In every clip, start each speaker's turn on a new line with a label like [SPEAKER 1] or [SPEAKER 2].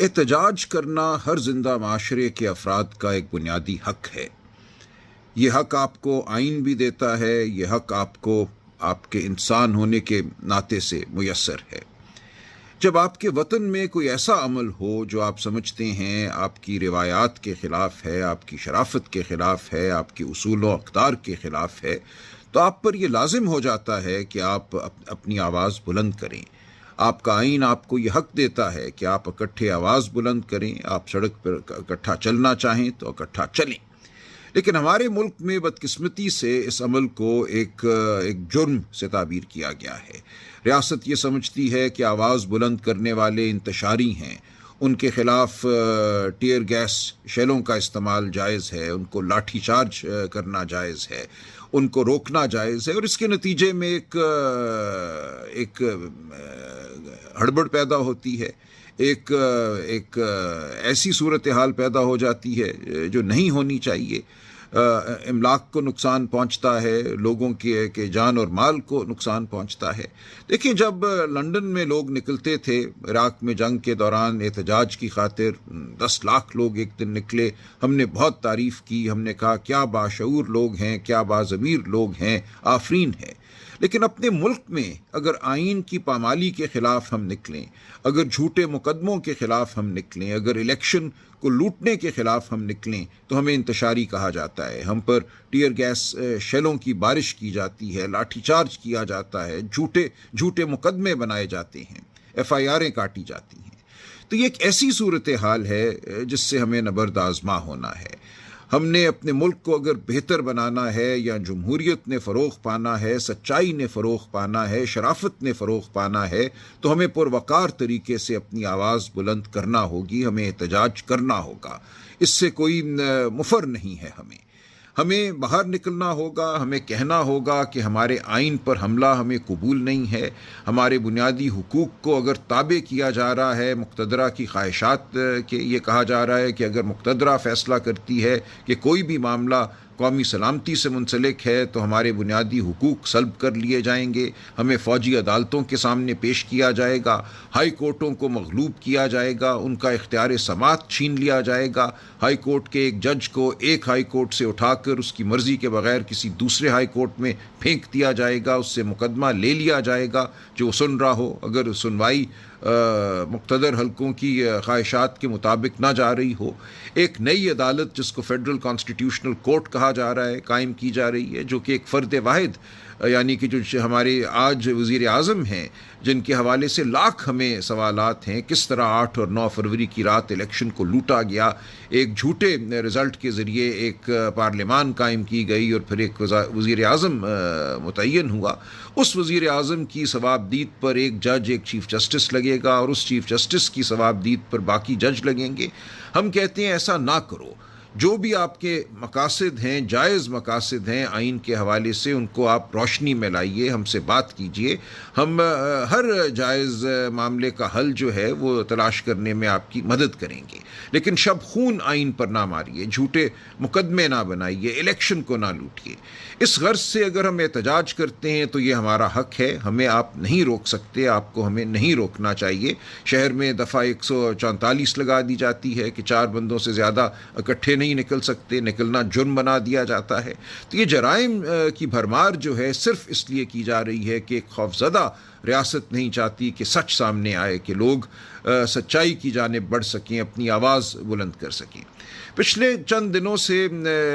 [SPEAKER 1] احتجاج کرنا ہر زندہ معاشرے کے افراد کا ایک بنیادی حق ہے۔ یہ حق آپ کو آئین بھی دیتا ہے، یہ حق آپ کو آپ کے انسان ہونے کے ناطے سے میسر ہے۔ جب آپ کے وطن میں کوئی ایسا عمل ہو جو آپ سمجھتے ہیں آپ کی روایات کے خلاف ہے، آپ کی شرافت کے خلاف ہے، آپ کے اصول و اقدار کے خلاف ہے، تو آپ پر یہ لازم ہو جاتا ہے کہ آپ اپنی آواز بلند کریں۔ آپ کا آئین آپ کو یہ حق دیتا ہے کہ آپ اکٹھے آواز بلند کریں، آپ سڑک پر اکٹھا چلنا چاہیں تو اکٹھا چلیں۔ لیکن ہمارے ملک میں بدقسمتی سے اس عمل کو ایک جرم سے تعبیر کیا گیا ہے۔ ریاست یہ سمجھتی ہے کہ آواز بلند کرنے والے انتشاری ہیں، ان کے خلاف ٹیئر گیس شیلوں کا استعمال جائز ہے، ان کو لاٹھی چارج کرنا جائز ہے، ان کو روکنا جائز ہے، اور اس کے نتیجے میں ایک ہڑبڑ پیدا ہوتی ہے، ایک ایسی صورتحال پیدا ہو جاتی ہے جو نہیں ہونی چاہیے۔ املاک کو نقصان پہنچتا ہے، لوگوں کے جان اور مال کو نقصان پہنچتا ہے۔ دیکھیں، جب لندن میں لوگ نکلتے تھے عراق میں جنگ کے دوران احتجاج کی خاطر، 10 لاکھ لوگ ایک دن نکلے، ہم نے بہت تعریف کی، ہم نے کہا کیا باشعور لوگ ہیں، کیا باضمیر لوگ ہیں، آفرین ہے۔ لیکن اپنے ملک میں اگر آئین کی پامالی کے خلاف ہم نکلیں، اگر جھوٹے مقدموں کے خلاف ہم نکلیں، اگر الیکشن کو لوٹنے کے خلاف ہم نکلیں تو ہمیں انتشاری کہا جاتا ہے، ہم پر ٹیئر گیس شیلوں کی بارش کی جاتی ہے، لاٹھی چارج کیا جاتا ہے، جھوٹے مقدمے بنائے جاتے ہیں، FIRیں کاٹی جاتی ہیں۔ تو یہ ایک ایسی صورتحال ہے جس سے ہمیں نبرد آزما ہونا ہے۔ ہم نے اپنے ملک کو اگر بہتر بنانا ہے، یا جمہوریت نے فروغ پانا ہے، سچائی نے فروغ پانا ہے، شرافت نے فروغ پانا ہے، تو ہمیں پروقار طریقے سے اپنی آواز بلند کرنا ہوگی، ہمیں احتجاج کرنا ہوگا۔ اس سے کوئی مفر نہیں ہے۔ ہمیں باہر نکلنا ہوگا، ہمیں کہنا ہوگا کہ ہمارے آئین پر حملہ ہمیں قبول نہیں ہے، ہمارے بنیادی حقوق کو اگر تابع کیا جا رہا ہے مقتدرہ کی خواہشات کے، یہ کہا جا رہا ہے کہ اگر مقتدرہ فیصلہ کرتی ہے کہ کوئی بھی معاملہ قومی سلامتی سے منسلک ہے تو ہمارے بنیادی حقوق سلب کر لیے جائیں گے، ہمیں فوجی عدالتوں کے سامنے پیش کیا جائے گا، ہائی کورٹوں کو مغلوب کیا جائے گا، ان کا اختیار سماعت چھین لیا جائے گا، ہائی کورٹ کے ایک جج کو ایک ہائی کورٹ سے اٹھا کر اس کی مرضی کے بغیر کسی دوسرے ہائی کورٹ میں پھینک دیا جائے گا، اس سے مقدمہ لے لیا جائے گا جو وہ سن رہا ہو، اگر سنوائی مقتدر حلقوں کی خواہشات کے مطابق نہ جا رہی ہو۔ ایک نئی عدالت جس کو فیڈرل کانسٹیٹیوشنل کورٹ کہا جا رہا ہے قائم کی جا رہی ہے، جو کہ ایک فرد واحد، یعنی کہ جو ہمارے آج وزیر اعظم ہیں جن کے حوالے سے لاکھ ہمیں سوالات ہیں، کس طرح 8 اور 9 فروری کی رات الیکشن کو لوٹا گیا، ایک جھوٹے رزلٹ کے ذریعے ایک پارلیمان قائم کی گئی اور پھر ایک وزیر اعظم متعین ہوا۔ اس وزیر اعظم کی ثوابدید پر ایک جج، ایک چیف جسٹس لگے گا، اور اس چیف جسٹس کی ثوابدید پر باقی جج لگیں گے۔ ہم کہتے ہیں ایسا نہ کرو۔ جو بھی آپ کے مقاصد ہیں، جائز مقاصد ہیں آئین کے حوالے سے، ان کو آپ روشنی میں لائیے، ہم سے بات کیجئے، ہم ہر جائز معاملے کا حل جو ہے وہ تلاش کرنے میں آپ کی مدد کریں گے، لیکن شب خون آئین پر نہ ماریے، جھوٹے مقدمے نہ بنائیے، الیکشن کو نہ لوٹیے۔ اس غرض سے اگر ہم احتجاج کرتے ہیں تو یہ ہمارا حق ہے، ہمیں آپ نہیں روک سکتے، آپ کو ہمیں نہیں روکنا چاہیے۔ شہر میں دفعہ 144 لگا دی جاتی ہے کہ 4 بندوں سے زیادہ اکٹھے نہیں نکل سکتے، نکلنا جرم بنا دیا جاتا ہے۔ تو یہ جرائم کی بھرمار جو ہے صرف اس لیے کی جا رہی ہے کہ ایک خوفزدہ ریاست نہیں چاہتی کہ سچ سامنے آئے، کہ لوگ سچائی کی جانب بڑھ سکیں، اپنی آواز بلند کر سکیں۔ پچھلے چند دنوں سے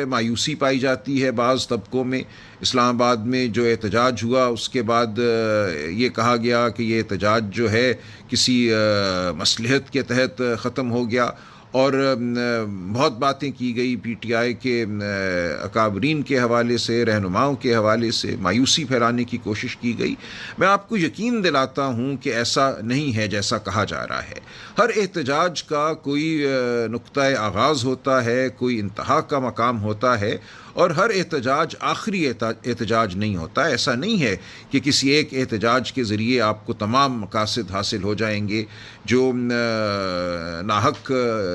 [SPEAKER 1] مایوسی پائی جاتی ہے بعض طبقوں میں۔ اسلام آباد میں جو احتجاج ہوا اس کے بعد یہ کہا گیا کہ یہ احتجاج جو ہے کسی مصلحت کے تحت ختم ہو گیا، اور بہت باتیں کی گئی PTI کے اکابرین کے حوالے سے، رہنماؤں کے حوالے سے مایوسی پھیلانے کی کوشش کی گئی۔ میں آپ کو یقین دلاتا ہوں کہ ایسا نہیں ہے جیسا کہا جا رہا ہے۔ ہر احتجاج کا کوئی نقطۂ آغاز ہوتا ہے، کوئی انتہا کا مقام ہوتا ہے، اور ہر احتجاج آخری احتجاج نہیں ہوتا۔ ایسا نہیں ہے کہ کسی ایک احتجاج کے ذریعے آپ کو تمام مقاصد حاصل ہو جائیں گے۔ جو ناحق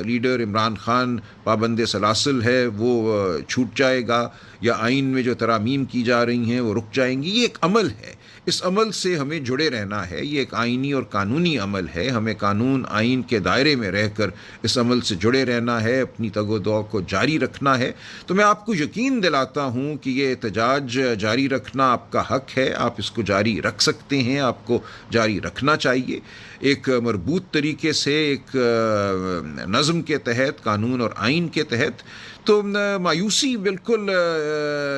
[SPEAKER 1] لیڈر عمران خان پابند سلاسل ہے وہ چھوٹ جائے گا، یا آئین میں جو ترامیم کی جا رہی ہیں وہ رک جائیں گی۔ یہ ایک عمل ہے، اس عمل سے ہمیں جڑے رہنا ہے. یہ ایک آئینی اور قانونی عمل ہے. ہمیں قانون آئین کے دائرے میں رہ کر اس عمل سے جڑے رہنا ہے, اپنی تگ و دو کو جاری رکھنا ہے. تو میں آپ کو یقین دلاتا ہوں کہ یہ احتجاج جاری رکھنا آپ کا حق ہے. آپ اس کو جاری رکھ سکتے ہیں, آپ کو جاری رکھنا چاہیے ایک مربوط طریقے سے, ایک نظم کے تحت, قانون اور آئین کے تحت. تو مایوسی بالکل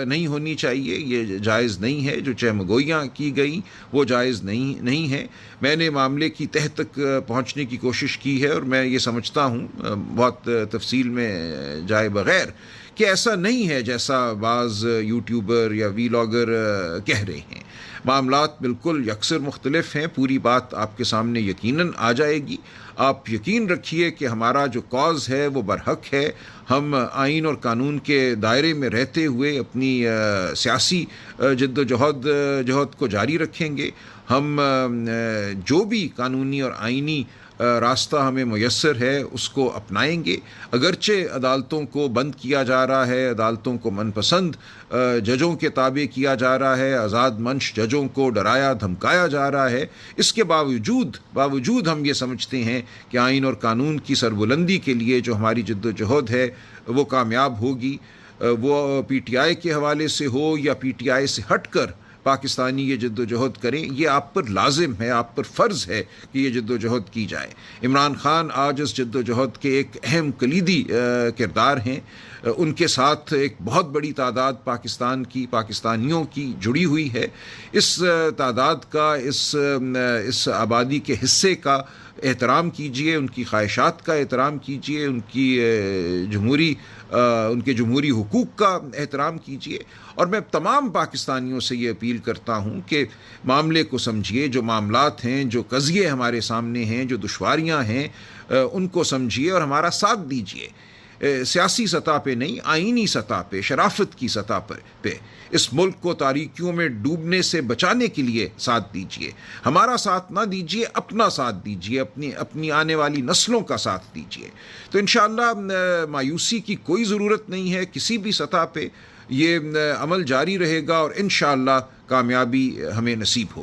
[SPEAKER 1] نہیں ہونی چاہیے. یہ جائز نہیں ہے. جو چہمگوئیاں کی گئیں وہ جائز نہیں ہے. میں نے معاملے کی تہہ تک پہنچنے کی کوشش کی ہے, اور میں یہ سمجھتا ہوں بہت تفصیل میں جائے بغیر کہ ایسا نہیں ہے جیسا بعض یوٹیوبر یا ویلاگر کہہ رہے ہیں. معاملات بالکل یکسر مختلف ہیں. پوری بات آپ کے سامنے یقیناً آ جائے گی. آپ یقین رکھیے کہ ہمارا جو کاز ہے وہ برحق ہے. ہم آئین اور قانون کے دائرے میں رہتے ہوئے اپنی سیاسی جد و جہد کو جاری رکھیں گے. ہم جو بھی قانونی اور آئینی راستہ ہمیں میسر ہے اس کو اپنائیں گے. اگرچہ عدالتوں کو بند کیا جا رہا ہے, عدالتوں کو من پسند ججوں کے تابع کیا جا رہا ہے, آزاد منش ججوں کو ڈرایا دھمکایا جا رہا ہے, اس کے باوجود ہم یہ سمجھتے ہیں کہ آئین اور قانون کی سربلندی کے لیے جو ہماری جد و جہد ہے وہ کامیاب ہوگی. وہ پی ٹی آئی کے حوالے سے ہو یا پی ٹی آئی سے ہٹ کر پاکستانی یہ جد و جہد کریں, یہ آپ پر لازم ہے, آپ پر فرض ہے کہ یہ جد و جہد کی جائے. عمران خان آج اس جد و جہد کے ایک اہم کلیدی کردار ہیں. ان کے ساتھ ایک بہت بڑی تعداد پاکستانیوں کی جڑی ہوئی ہے. اس تعداد کا, اس آبادی کے حصے کا احترام کیجئے, ان کی خواہشات کا احترام کیجئے, ان کے جمہوری حقوق کا احترام کیجئے. اور میں تمام پاکستانیوں سے یہ اپیل کرتا ہوں کہ معاملے کو سمجھیے. جو معاملات ہیں, جو قضیے ہمارے سامنے ہیں, جو دشواریاں ہیں, ان کو سمجھیے اور ہمارا ساتھ دیجئے. سیاسی سطح پہ نہیں, آئینی سطح پہ, شرافت کی سطح پہ اس ملک کو تاریکیوں میں ڈوبنے سے بچانے کے لیے ساتھ دیجئے. ہمارا ساتھ نہ دیجئے, اپنا ساتھ دیجئے, اپنی آنے والی نسلوں کا ساتھ دیجئے. تو انشاءاللہ مایوسی کی کوئی ضرورت نہیں ہے. کسی بھی سطح پہ یہ عمل جاری رہے گا اور انشاءاللہ کامیابی ہمیں نصیب ہوگی.